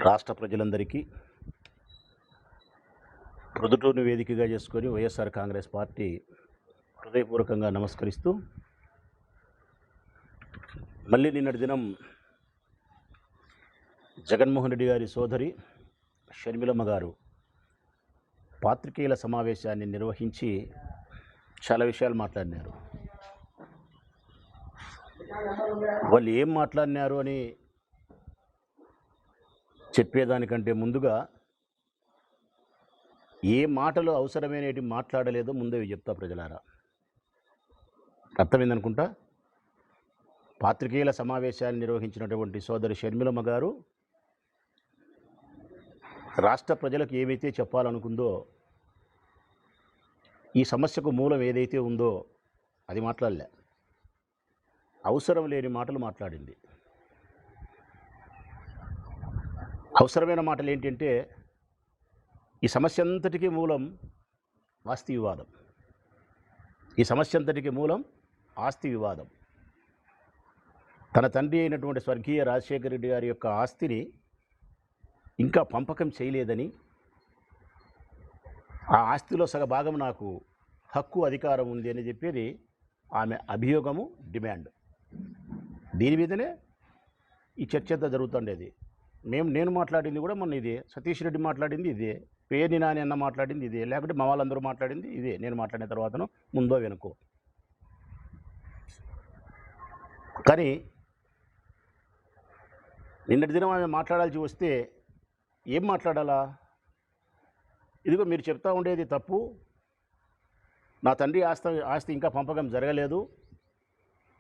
రాష్ట్ర ప్రజలందరికీ ప్రొద్దుటూరును వేదికగా చేసుకొని వైఎస్ఆర్ కాంగ్రెస్ పార్టీ హృదయపూర్వకంగా నమస్కరిస్తూ, మళ్ళీ నిన్నటి దినం జగన్మోహన్ రెడ్డి గారి సోదరి షర్మిలమ్మ గారు పాత్రికేయుల సమావేశాన్ని నిర్వహించి చాలా విషయాలు మాట్లాడినారు. వాళ్ళు ఏం మాట్లాడినారు అని చెప్పేదానికంటే ముందుగా ఏ మాటలు అవసరమైనవి మాట్లాడలేదో ముందే చెప్తా ప్రజలారా. అర్థమైందనుకుంటా. పాత్రికేయుల సమావేశాన్ని నిర్వహించినటువంటి సోదరి షర్మిలమ్మ గారు రాష్ట్ర ప్రజలకు ఏమైతే చెప్పాలనుకుందో, ఈ సమస్యకు మూలం ఏదైతే ఉందో అది మాట్లాడలే. అవసరం లేని మాటలు మాట్లాడింది. అవసరమైన మాటలు ఏంటంటే, ఈ సమస్య అంతటికీ మూలం ఆస్తి వివాదం. ఈ సమస్య అంతటికీ మూలం ఆస్తి వివాదం. తన తండ్రి అయినటువంటి స్వర్గీయ రాజశేఖర రెడ్డి గారి యొక్క ఆస్తిని ఇంకా పంపకం చేయలేదని, ఆ ఆస్తిలో సగభాగం నాకు హక్కు అధికారం ఉంది అని చెప్పేది ఆమె అభియోగము, డిమాండ్. దీని మీదనే ఈ చర్చ అంతా జరుగుతుండేది. నేను మాట్లాడింది కూడా మొన్న ఇదే, సతీష్ రెడ్డి మాట్లాడింది ఇదే, పేర్ని నాని అన్న మాట్లాడింది ఇదే, లేకపోతే మా వాళ్ళందరూ మాట్లాడింది ఇదే. నేను మాట్లాడిన తర్వాతను ముందో వెనుకో. కానీ నిన్నటి దినం ఆమె మాట్లాడాల్సి వస్తే ఏం మాట్లాడాలా? ఇదిగో మీరు చెప్తా ఉండేది తప్పు, నా తండ్రి ఆస్తి ఇంకా పంపకం జరగలేదు,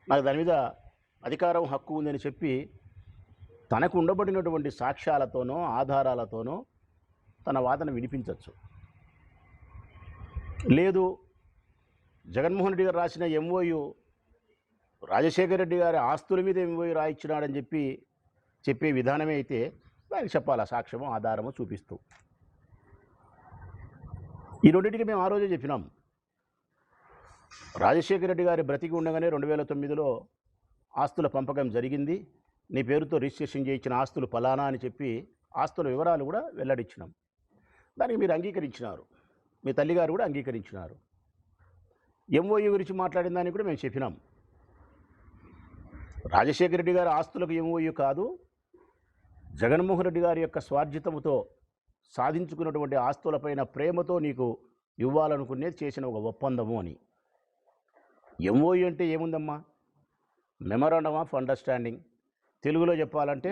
నాకు దాని మీద అధికారం, హక్కు ఉందని చెప్పి తనకు ఉండబడినటువంటి సాక్ష్యాలతోనో ఆధారాలతోనో తన వాదన వినిపించవచ్చు. లేదు, జగన్మోహన్ రెడ్డి గారు రాసిన ఎంఓయు రాజశేఖర రెడ్డి గారి ఆస్తుల మీద ఎంఓయు రాయించినాడని చెప్పే విధానమే అయితే దానికి చెప్పాలా సాక్ష్యము, ఆధారము చూపిస్తూ. ఈ రెండింటికి మేము ఆ రోజే చెప్పినాం. రాజశేఖర రెడ్డి గారి బ్రతికి ఉండగానే 2009లో ఆస్తుల పంపకం జరిగింది, నీ పేరుతో రిజిస్ట్రేషన్ చేయించిన ఆస్తులు ఫలానా అని చెప్పి ఆస్తుల వివరాలు కూడా వెల్లడించినాం. దానికి మీరు అంగీకరించినారు, మీ తల్లిగారు కూడా అంగీకరించినారు. ఎంఓయూ గురించి మాట్లాడిన దానికి కూడా మేము చెప్పినాం. రాజశేఖర రెడ్డి గారి ఆస్తులకు ఎంఓయూ కాదు, జగన్మోహన్ రెడ్డి గారి యొక్క స్వార్జితముతో సాధించుకున్నటువంటి ఆస్తులపైన ప్రేమతో నీకు ఇవ్వాలనుకునేది చేసిన ఒక ఒప్పందము అని. ఎంఓయూ అంటే ఏముందమ్మా? Memorandum of understanding. తెలుగులో చెప్పాలంటే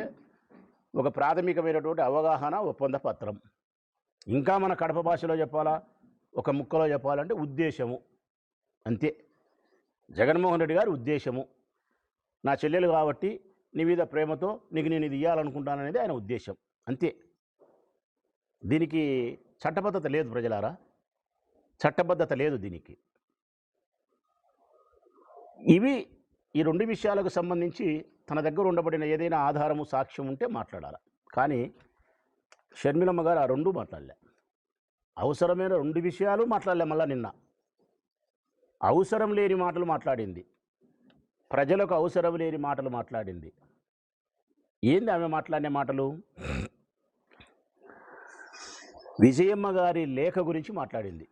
ఒక ప్రాథమికమైనటువంటి అవగాహన ఒప్పంద పత్రం. ఇంకా మన కడప భాషలో చెప్పాలా, ఒక ముక్కలో చెప్పాలంటే ఉద్దేశము. అంతే. జగన్మోహన్ రెడ్డి గారి ఉద్దేశము, నా చెల్లెలు కాబట్టి నీ మీద ప్రేమతో నీకు నేను ఇది ఇవ్వాలనుకుంటాననేది ఆయన ఉద్దేశం. అంతే. దీనికి చట్టబద్ధత లేదు ప్రజలారా, చట్టబద్ధత లేదు దీనికి. ఈ రెండు విషయాలకు సంబంధించి తన దగ్గర ఉండబడిన ఏదైనా ఆధారము, సాక్ష్యం ఉంటే మాట్లాడాలి. కానీ షర్మిలమ్మ గారు ఆ రెండు మాట్లాడలే. అవసరమైన రెండు విషయాలు మాట్లాడలే. మళ్ళా నిన్న అవసరం లేని మాటలు మాట్లాడింది, ప్రజలకు అవసరం లేని మాటలు మాట్లాడింది. ఏంది ఆమె మాట్లాడిన మాటలు? విజయమ్మ గారి లేఖ గురించి మాట్లాడింది.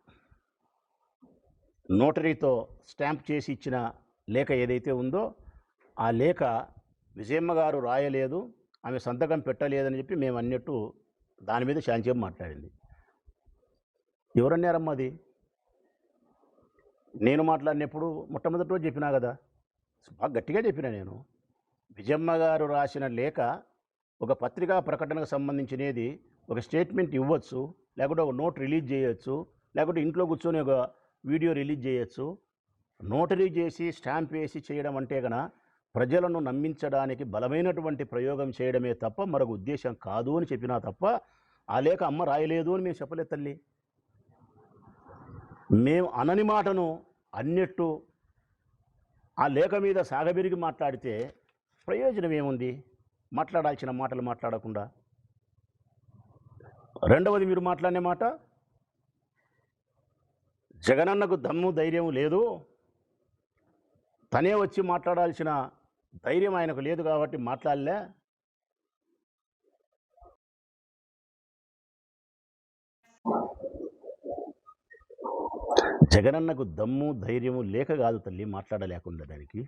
నోటరీతో స్టాంప్ చేసి ఇచ్చిన లేఖ ఏదైతే ఉందో ఆ లేఖ విజయమ్మ గారు రాయలేదు, ఆమె సంతకం పెట్టలేదని చెప్పి మేము అన్నట్టు దాని మీద శాంతింపు మాట్లాడింది. ఎవరన్నారమ్మా అది? నేను మాట్లాడినప్పుడు మొట్టమొదటి రోజు చెప్పినా కదా, బాగా గట్టిగా చెప్పినా నేను. విజయమ్మ గారు రాసిన లేఖ ఒక పత్రికా ప్రకటనకు సంబంధించినది, ఒక స్టేట్మెంట్ ఇవ్వచ్చు, లేకుంటే ఒక నోట్ రిలీజ్ చేయొచ్చు, లేకుంటే ఇంట్లో కూర్చొని ఒక వీడియో రిలీజ్ చేయొచ్చు. నోటరీ చేసి స్టాంప్ వేసి చేయడం అంటే కన్నా ప్రజలను నమ్మించడానికి బలమైనటువంటి ప్రయోగం చేయడమే తప్ప మరొక ఉద్దేశం కాదు అని చెప్పినా తప్ప ఆ లేఖ అమ్మ రాయలేదు అని మేము చెప్పలేదు తల్లి. మేము అనని మాటను అన్నట్టు ఆ లేఖ మీద సాగబెరిగి మాట్లాడితే ప్రయోజనం ఏముంది? మాట్లాడాల్సిన మాటలు మాట్లాడకుండా. రెండవది, మీరు మాట్లాడిన మాట, జగనన్నకు దమ్ము ధైర్యం లేదు, తనే వచ్చి మాట్లాడాల్సిన ధైర్యం ఆయనకు లేదు కాబట్టి మాట్లాడలే. జగనన్నకు దమ్ము ధైర్యము లేక కాదు తల్లి మాట్లాడలేకుండా దానికి.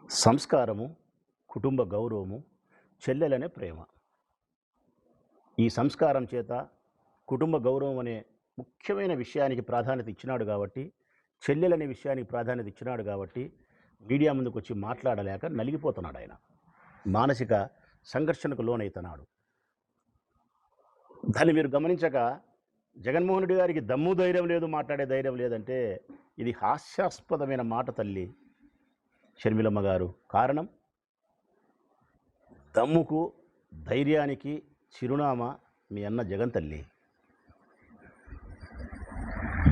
సంస్కారము, కుటుంబ గౌరవము, చెల్లెలనే ప్రేమ. ఈ సంస్కారం చేత కుటుంబ గౌరవం అనే ముఖ్యమైన విషయానికి ప్రాధాన్యత ఇచ్చినాడు కాబట్టి, చెల్లెలనే విషయానికి ప్రాధాన్యత ఇచ్చినాడు కాబట్టి మీడియా ముందుకు వచ్చి మాట్లాడలేక నలిగిపోతున్నాడు ఆయన. మానసిక సంఘర్షణకు లోనవుతున్నాడు. దాన్ని మీరు గమనించక జగన్మోహన్ రెడ్డి గారికి దమ్ము ధైర్యం లేదు, మాట్లాడే ధైర్యం లేదంటే ఇది హాస్యాస్పదమైన మాట తల్లి షర్మిలమ్మ గారు. కారణం, దమ్ముకు ధైర్యానికి చిరునామా మీ అన్న జగన్ తల్లి.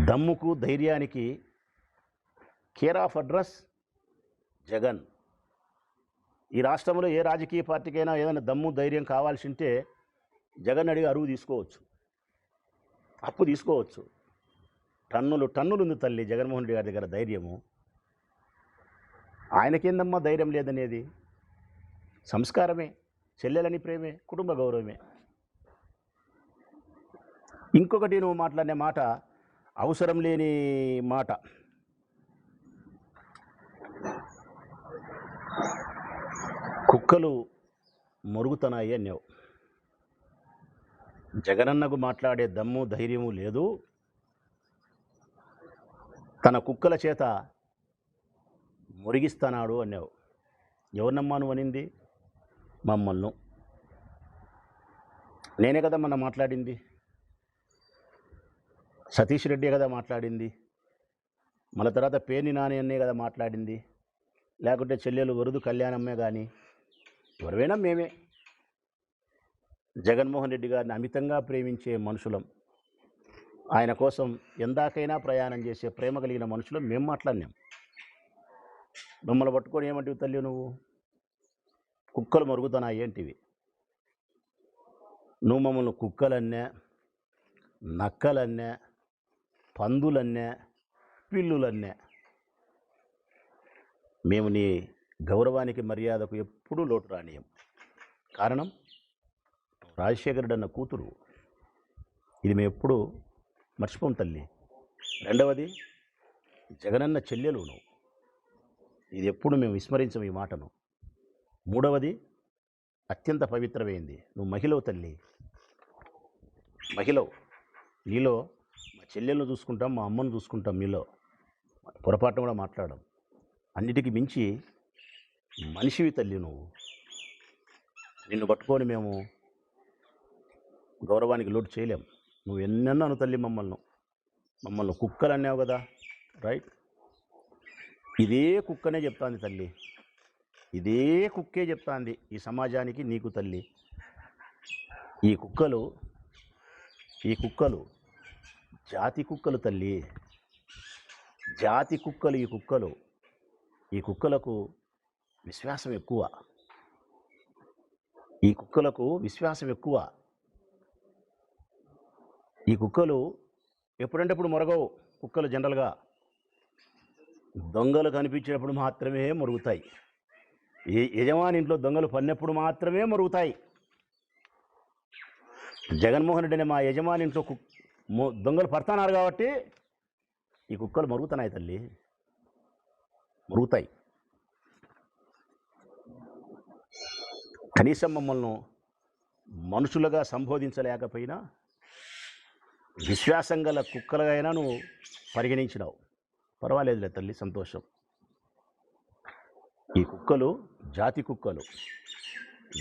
దమ్ముకు ధైర్యానికి కేర్ ఆఫ్ అడ్రస్ జగన్. ఈ రాష్ట్రంలో ఏ రాజకీయ పార్టీకైనా ఏదైనా దమ్ము ధైర్యం కావాల్సి ఉంటే జగన్ అడిగి అరువు తీసుకోవచ్చు, అప్పు తీసుకోవచ్చు. టన్నులు ఉంది తల్లి జగన్మోహన్ రెడ్డి గారి దగ్గర ధైర్యము. ఆయనకేందమ్మా ధైర్యం లేదనేది? సంస్కారమే, చెల్లెలని ప్రేమే, కుటుంబ గౌరవమే. ఇంకొకటి నువ్వు మాట్లాడిన మాట అవసరం లేని మాట. కుక్కలు మొరుగుతున్నాయి అన్నావు. జగనన్నకు మాట్లాడే దమ్ము ధైర్యము లేదు, తన కుక్కల చేత మురిగిస్తున్నాడు అన్నావు. ఎవరినమ్మా నువ్వు అనింది? మమ్మల్ని. నేనే కదా మొన్న మాట్లాడింది, సతీష్ రెడ్డి కదా మాట్లాడింది, మళ్ళీ తర్వాత పేర్ని నాని అన్నే కదా మాట్లాడింది, లేకుంటే చెల్లెలు వరుదు కళ్యాణమ్మే. కానీ ఎవరైనా మేమే జగన్మోహన్ రెడ్డి గారిని అమితంగా ప్రేమించే మనుషులం, ఆయన కోసం ఎందాకైనా ప్రయాణం చేసే ప్రేమ కలిగిన మనుషులం మేము మాట్లాడినాం. మమ్మల్ని పట్టుకొని ఏమంటివి తల్లి నువ్వు? కుక్కలు మరుగుతున్నాయి ఏంటివి? నువ్వు మమ్మల్ని కుక్కలన్నే, నక్కలన్నే, పందులన్నే, పిల్లులన్నే. మేము నీ గౌరవానికి మర్యాదకు ఎప్పుడూ లోటు రానియం. కారణం, రాజశేఖరుడు అన్న కూతురు. ఇది మేము ఎప్పుడు మర్చిపోం తల్లి. రెండవది, జగనన్న చెల్లెలు నువ్వు. ఇది ఎప్పుడు మేము విస్మరించము ఈ మాటను. మూడవది, అత్యంత పవిత్రమైంది, నువ్వు మహిళవు తల్లి, మహిళవు. నీలో మా చెల్లెలను చూసుకుంటాం, మా అమ్మను చూసుకుంటాం, మీలో పొరపాటు కూడా మాట్లాడడం. అన్నిటికీ మించి మనిషివి తల్లి నువ్వు. నిన్ను పట్టుకొని మేము గౌరవానికి లోటు చేయలేం. నువ్వు ఎన్నెన్నాను తల్లి మమ్మల్ని కుక్కలు అన్నావు కదా, రైట్. ఇదే కుక్కనే చెప్తాంది తల్లి, ఇదే కుక్కే చెప్తాంది ఈ సమాజానికి, నీకు తల్లి. ఈ కుక్కలు జాతి కుక్కలు తల్లి, జాతి కుక్కలు. ఈ కుక్కలకు విశ్వాసం ఎక్కువ, ఈ కుక్కలకు ఎప్పుడంటే ఇప్పుడు మొరగవు. కుక్కలు జనరల్గా దొంగలు కనిపించినప్పుడు మాత్రమే మొరుగుతాయి. యజమాని ఇంట్లో దొంగలు పడినప్పుడు మాత్రమే మొరుగుతాయి. జగన్మోహన్ రెడ్డి అనే మా యజమాని ఇంట్లో దొంగలు పడుతున్నారు కాబట్టి ఈ కుక్కలు మొరుగుతున్నాయి తల్లి, మొరుగుతాయి. కనీసం మమ్మల్ని మనుషులుగా సంబోధించలేకపోయినా విశ్వాసం గల కుక్కలుగైనా నువ్వు పరిగణించినావు. పర్వాలేదులే తల్లి, సంతోషం. ఈ కుక్కలు జాతి కుక్కలు,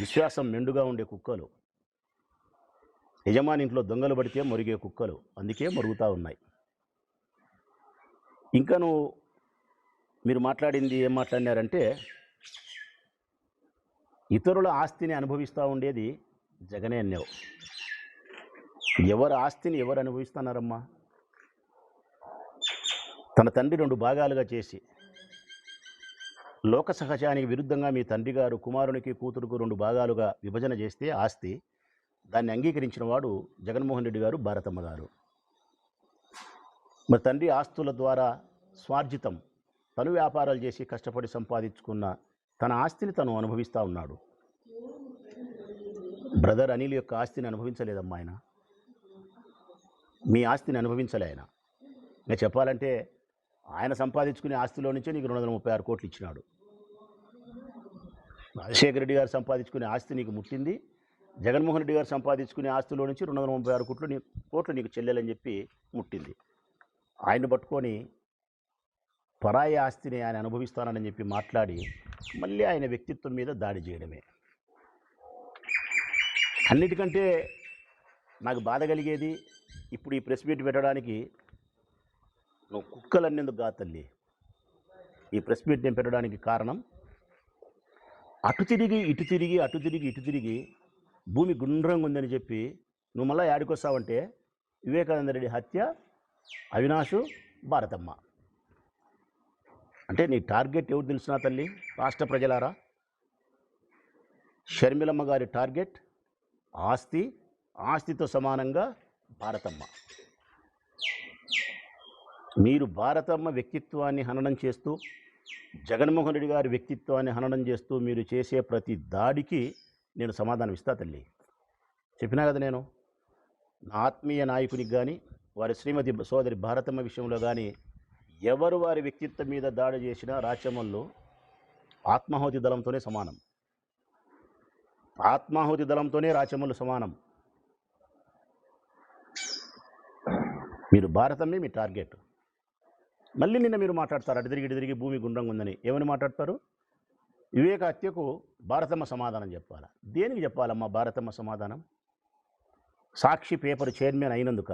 విశ్వాసం మెండుగా ఉండే కుక్కలు, యజమాని ఇంట్లో దొంగలు పడితే మొరిగే కుక్కలు, అందుకే మొరుగుతూ ఉన్నాయి. ఇంకా మీరు మాట్లాడింది ఏం మాట్లాడినారంటే, ఇతరుల ఆస్తిని అనుభవిస్తూ ఉండేది జగనే అన్నావు. ఎవరి ఆస్తిని ఎవరు అనుభవిస్తున్నారమ్మా? తన తండ్రి 2 భాగాలుగా చేసి లోక సహజానికి విరుద్ధంగా మీ తండ్రి గారు కుమారునికి కూతురుకు 2 భాగాలుగా విభజన చేస్తే ఆస్తి, దాన్ని అంగీకరించిన వాడు జగన్మోహన్ రెడ్డి గారు, భారతమ్మ గారు. మరి తండ్రి ఆస్తుల ద్వారా స్వార్జితం, తను వ్యాపారాలు చేసి కష్టపడి సంపాదించుకున్న తన ఆస్తిని తను అనుభవిస్తూ ఉన్నాడు. బ్రదర్ అనిల్ యొక్క ఆస్తిని అనుభవించలేదమ్మా ఆయన, మీ ఆస్తిని అనుభవించలే ఆయన. ఇంకా చెప్పాలంటే ఆయన సంపాదించుకునే ఆస్తిలో నుంచే నీకు 236 కోట్లు ఇచ్చినాడు. రాజశేఖర రెడ్డి గారు సంపాదించుకునే ఆస్తి నీకు ముట్టింది, జగన్మోహన్ రెడ్డి గారు సంపాదించుకునే ఆస్తిలో నుంచి 236 కోట్లు నీకు చెల్లెలని చెప్పి ముట్టింది. ఆయన్ని పట్టుకొని పరాయి ఆస్తిని ఆయన అనుభవిస్తానని చెప్పి మాట్లాడి మళ్ళీ ఆయన వ్యక్తిత్వం మీద దాడి చేయడమే. అన్నిటికంటే నాకు బాధ కలిగేది, ఇప్పుడు ఈ ప్రెస్ మీట్ పెట్టడానికి నువ్వు కుక్కలన్నేందుకు కాదు తల్లి. ఈ ప్రెస్ మీట్ నేను పెట్టడానికి కారణం, అటు తిరిగి ఇటు తిరిగి అటు తిరిగి ఇటు తిరిగి భూమి గుండ్రంగా ఉందని చెప్పి నువ్వు మళ్ళీ యాడికొస్తావంటే వివేకానంద రెడ్డి హత్య, అవినాషు, భారతమ్మ. అంటే నీ టార్గెట్ ఎవరు తెలిసినా తల్లి, రాష్ట్ర ప్రజలారా, షర్మిలమ్మ గారి టార్గెట్ ఆస్తి, ఆస్తితో సమానంగా భారతమ్మ. మీరు భారతమ్మ వ్యక్తిత్వాన్ని హననం చేస్తూ, జగన్మోహన్ రెడ్డి గారి వ్యక్తిత్వాన్ని హననం చేస్తూ మీరు చేసే ప్రతి దాడికి నేను సమాధానం ఇస్తా తల్లి. చెప్పినా కదా, నేను నా ఆత్మీయ నాయకునికి కానీ వారి శ్రీమతి సోదరి భారతమ్మ విషయంలో కానీ ఎవరు వారి వ్యక్తిత్వం మీద దాడి చేసినా రాచమల్లు ఆత్మాహుతి దళంతోనే సమానం. ఆత్మాహుతి దళంతోనే రాచమల్లు సమానం. మీరు భారతమ్మే మీ టార్గెట్. మళ్ళీ నిన్న మీరు మాట్లాడతారు అటు తిరిగి భూమి గుండ్రంగా ఉందని. ఏమని మాట్లాడతారు? వివేక హత్యకు భారతమ్మ సమాధానం చెప్పాలా? దేనికి చెప్పాలమ్మా భారతమ్మ సమాధానం? సాక్షి పేపర్ చైర్మన్ అయినందుక?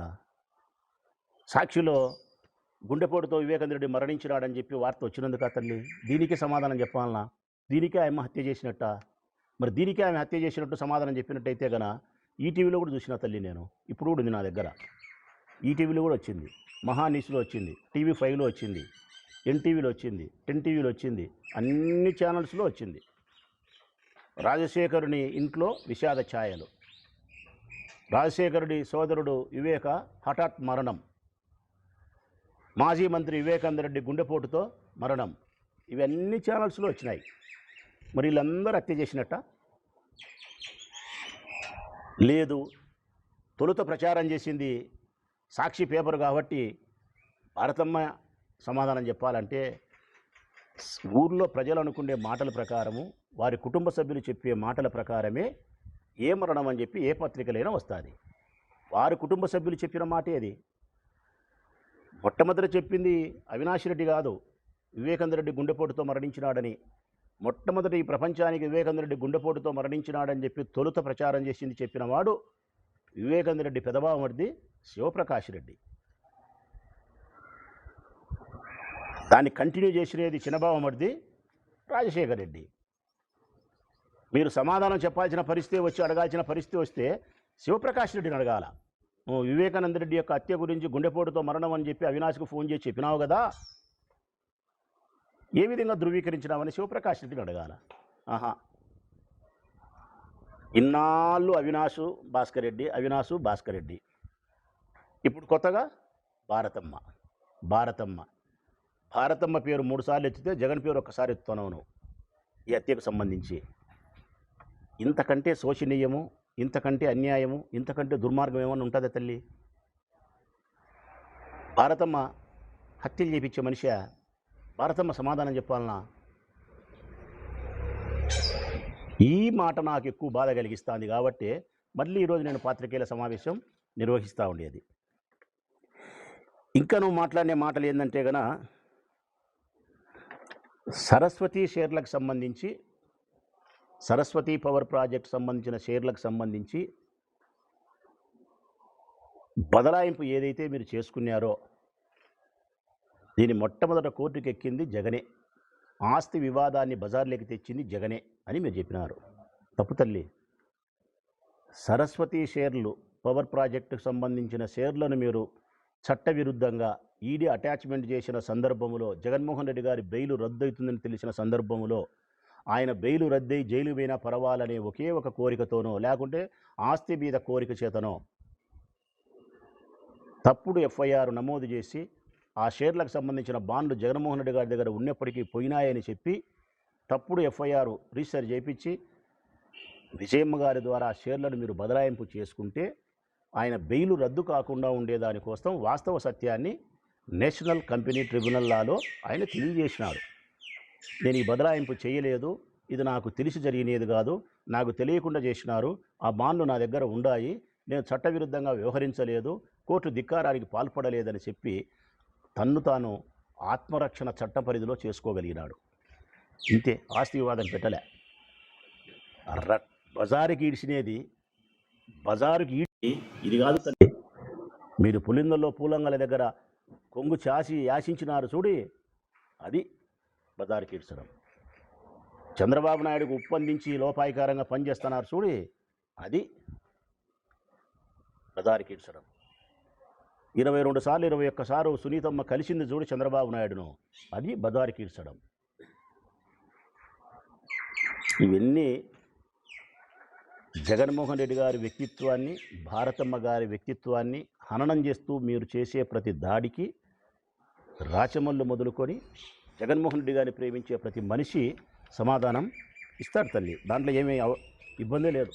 సాక్షిలో గుండెపోటుతో వివేకానంద రెడ్డి మరణించినాడని చెప్పి వార్త వచ్చినందుక తల్లి? దీనికి సమాధానం చెప్పాలనా? దీనికే ఆమె హత్య చేసినట్ట? మరి దీనికే ఆమె హత్య చేసినట్టు సమాధానం చెప్పినట్టయితే గన ఈటీవీలో కూడా చూసిన తల్లి నేను. ఇప్పుడు కూడా ఉంది నా దగ్గర. ఈటీవీలో కూడా వచ్చింది, మహా న్యూస్లో వచ్చింది, టీవీ5లో వచ్చింది, ఎన్టీవీలో వచ్చింది, 10 టీవీలో వచ్చింది, అన్ని ఛానల్స్లో వచ్చింది. రాజశేఖరుని ఇంట్లో విషాద ఛాయలు, రాజశేఖరుడి సోదరుడు వివేక హఠాత్ మరణం, మాజీ మంత్రి వివేకానంద రెడ్డి గుండెపోటుతో మరణం, ఇవన్నీ ఛానల్స్లో వచ్చినాయి. మరి వీళ్ళందరూ హత్య చేసినట్ట? లేదు, తొలుత ప్రచారం చేసింది సాక్షి పేపర్ కాబట్టి భారతమ్మ సమాధానం చెప్పాలంటే ఊర్లో ప్రజలు అనుకునే మాటల ప్రకారము, వారి కుటుంబ సభ్యులు చెప్పే మాటల ప్రకారమే ఏ మరణం అని చెప్పి ఏ పత్రికలైనా వస్తుంది. వారి కుటుంబ సభ్యులు చెప్పిన మాటే అది. మొట్టమొదట చెప్పింది అవినాష్ రెడ్డి కాదు, వివేకానంద రెడ్డి గుండెపోటుతో మరణించినాడని. మొట్టమొదటి ఈ ప్రపంచానికి వివేకానంద రెడ్డి గుండెపోటుతో మరణించినాడని చెప్పి తొలుత ప్రచారం చేసింది చెప్పిన వాడు వివేకానంద రెడ్డి పెదబావమరిది శివప్రకాష్ రెడ్డి. దాన్ని కంటిన్యూ చేసినది చిన్నబావమరిది రాజశేఖర్ రెడ్డి. మీరు సమాధానం చెప్పాల్సిన పరిస్థితి వచ్చి అడగాల్సిన పరిస్థితి వస్తే శివప్రకాష్ రెడ్డిని అడగాల. వివేకానంద రెడ్డి యొక్క హత్య గురించి గుండెపోటుతో మరణం అని చెప్పి అవినాష్కు ఫోన్ చేసి చెప్పినావు కదా, ఏ విధంగా ధృవీకరించినావని శివప్రకాష్ రెడ్డిని అడగాల. ఆహా, ఇన్నాళ్ళు అవినాషు భాస్కర్ రెడ్డి, అవినాషు భాస్కర్ రెడ్డి. ఇప్పుడు కొత్తగా భారతమ్మ. భారతమ్మ పేరు 3 సార్లు ఎత్తితే జగన్ పేరు ఒక్కసారి ఎత్తుతున్నావు నువ్వు ఈ హత్యకు సంబంధించి. ఇంతకంటే శోచనీయము, ఇంతకంటే అన్యాయము, ఇంతకంటే దుర్మార్గం ఏమన్నా ఉంటుందా తల్లి? భారతమ్మ హత్యలు చేపించే మనిషి, భారతమ్మ సమాధానం చెప్పాలనా? ఈ మాట నాకు ఎక్కువ బాధ కలిగిస్తుంది కాబట్టి మళ్ళీ ఈరోజు నేను పాత్రికేయుల సమావేశం నిర్వహిస్తూ ఉండేది. ఇంకా నువ్వు మాట్లాడే మాటలు ఏంటంటే గన సరస్వతి షేర్లకు సంబంధించి, సరస్వతి పవర్ ప్రాజెక్ట్ సంబంధించిన షేర్లకు సంబంధించి బదలాయింపు ఏదైతే మీరు చేసుకున్నారో దీని మొట్టమొదట కోర్టుకు ఎక్కింది జగనే, ఆస్తి వివాదాన్ని బజార్లోకి తెచ్చింది జగనే అని మీరు చెప్పినారు. తప్పు తల్లి. సరస్వతి షేర్లు, పవర్ ప్రాజెక్టుకు సంబంధించిన షేర్లను మీరు చట్టవిరుద్ధంగా ఈడీ అటాచ్మెంట్ చేసిన సందర్భంలో, జగన్మోహన్ రెడ్డి గారి బెయిలు రద్దవుతుందని తెలిసిన సందర్భంలో, ఆయన బెయిలు రద్దయి జైలు పోయినా పర్వాలనే ఒకే ఒక కోరికతోనో లేకుంటే ఆస్తి మీద కోరిక చేతనో తప్పుడు ఎఫ్ఐఆర్ నమోదు చేసి ఆ షేర్లకు సంబంధించిన బాండ్లు జగన్మోహన్ రెడ్డి గారి దగ్గర ఉన్నప్పటికీ పోయినాయని చెప్పి తప్పుడు ఎఫ్ఐఆర్ రిజిస్టర్ చేయించి విజయమ్మ గారి ద్వారా ఆ షేర్లను మీరు బదలాయింపు చేసుకుంటే ఆయన బెయిలు రద్దు కాకుండా ఉండేదానికోసం వాస్తవ సత్యాన్ని నేషనల్ కంపెనీ ట్రిబ్యునల్ లాలో ఆయన తెలియజేసినాడు, నేను ఈ బదలాయింపు చేయలేదు, ఇది నాకు తెలిసి జరిగినది కాదు, నాకు తెలియకుండా చేసినారు, ఆ బాండ్లు నా దగ్గర ఉన్నాయి, నేను చట్టవిరుద్ధంగా వ్యవహరించలేదు, కోర్టు ధిక్కారానికి పాల్పడలేదని చెప్పి తన్ను తాను ఆత్మరక్షణ చట్ట పరిధిలో చేసుకోగలిగినాడు. ఇంతే, ఆస్తి వివాదం పెట్టలే. బజారుకి ఈడ్చినేది బజారుకి ఈడ్చి ఇది కాదు తల్లి. మీరు పులిందల్లో పూలంగల దగ్గర కొంగు చాసి యాశించినారు చూడి, అది బజారుకి ఈడ్చడం. చంద్రబాబు నాయుడుకు ఒప్పందించి లోపాయికారంగా పనిచేస్తున్నారు చూడి, అది బజారుకి ఈడ్చడం. 22 సార్లు 21 సార్లు సునీతమ్మ కలిసింది చూడు చంద్రబాబు నాయుడును, అది బజారుకి ఈడ్చడం. ఇవన్నీ జగన్మోహన్ రెడ్డి గారి వ్యక్తిత్వాన్ని, భారతమ్మ గారి వ్యక్తిత్వాన్ని హననం చేస్తూ మీరు చేసే ప్రతి దాడికి రాచమల్లు మొదలుకొని జగన్మోహన్ రెడ్డి గారిని ప్రేమించే ప్రతి మనిషి సమాధానం ఇస్తాడు తల్లి. దాంట్లో ఏమీ ఇబ్బంది లేదు.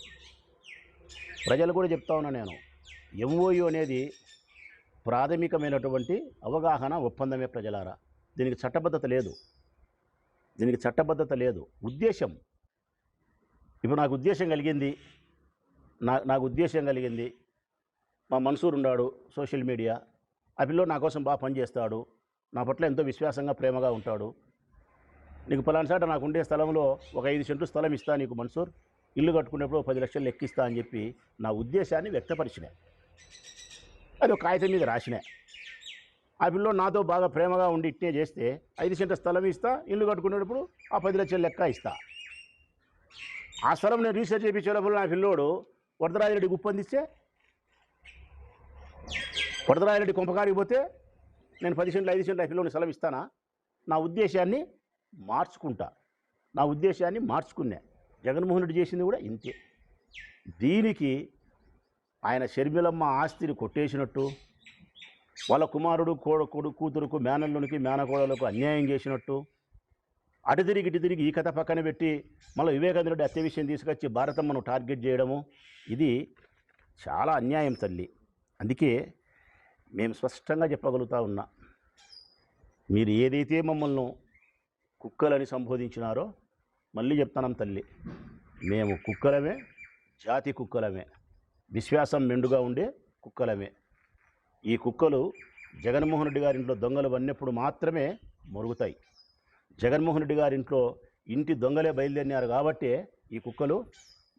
ప్రజలు కూడా చెప్తా ఉన్నా నేను, ఎంఓయూ అనేది ప్రాథమికమైనటువంటి అవగాహన ఒప్పందమే ప్రజలారా. దీనికి చట్టబద్ధత లేదు. ఉద్దేశం, ఇప్పుడు నాకు ఉద్దేశం కలిగింది, నాకు ఉద్దేశం కలిగింది, మా మన్సూర్ ఉన్నాడు సోషల్ మీడియా, ఆ పిల్లోడు నా కోసం బాగా పనిచేస్తాడు, నా పట్ల ఎంతో విశ్వాసంగా ప్రేమగా ఉంటాడు, నీకు పలానా సాట నాకు ఉండే స్థలంలో ఒక 5 సెంట్లు స్థలం ఇస్తా నీకు మన్సూర్, ఇల్లు కట్టుకునేప్పుడు 10 లక్షలు లెక్కిస్తా అని చెప్పి నా ఉద్దేశాన్ని వ్యక్తపరిచిన, అది ఒక కాగితం మీద రాసిన. ఆ పిల్లోడు నాతో బాగా ప్రేమగా ఉండి ఇట్టే చేస్తే 5 సెంట్ల స్థలం ఇస్తా, ఇల్లు కట్టుకునేటప్పుడు ఆ 10 లక్షలు లెక్క ఇస్తా. ఆ స్థలం నేను రీసెర్చ్ చేయించేటప్పుడు నా పిల్లోడు వరదరాజిరెడ్డికి ఒప్పందిస్తే, వరదరాజిరెడ్డి కొంపకాడికి పోతే నేను 10 సెంట్లు 5 సెంట్లు ఆ పిల్లోని స్థలం ఇస్తానా? నా ఉద్దేశాన్ని మార్చుకున్నా. జగన్మోహన్ రెడ్డి చేసింది కూడా ఇంతే. దీనికి ఆయన షర్మిలమ్మ ఆస్తిని కొట్టేసినట్టు, వాళ్ళ కుమారుడు కూతురుకు మేనల్లునికి మేనకోడలకు అన్యాయం చేసినట్టు, అటు తిరిగి ఇటు తిరిగి ఈ కథ పక్కన పెట్టి మళ్ళీ వివేకానంద రెడ్డి హత్య విషయం తీసుకొచ్చి భారతమ్మను టార్గెట్ చేయడము, ఇది చాలా అన్యాయం తల్లి. అందుకే మేము స్పష్టంగా చెప్పగలుగుతా ఉన్నా, మీరు ఏదైతే మమ్మల్ని కుక్కలని సంబోధించినారో మళ్ళీ చెప్తానం తల్లి, మేము కుక్కలమే, జాతి కుక్కలమే, విశ్వాసం మెండుగా ఉండే కుక్కలమే. ఈ కుక్కలు జగన్మోహన్ రెడ్డి గారి ఇంట్లో దొంగలు వన్నప్పుడు మాత్రమే మొరుగుతాయి. జగన్మోహన్ రెడ్డి గారి ఇంటి దొంగలే బయలుదేరినారు కాబట్టే ఈ కుక్కలు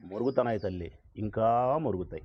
మొరుగుతున్నాయి తల్లి, ఇంకా మొరుగుతాయి.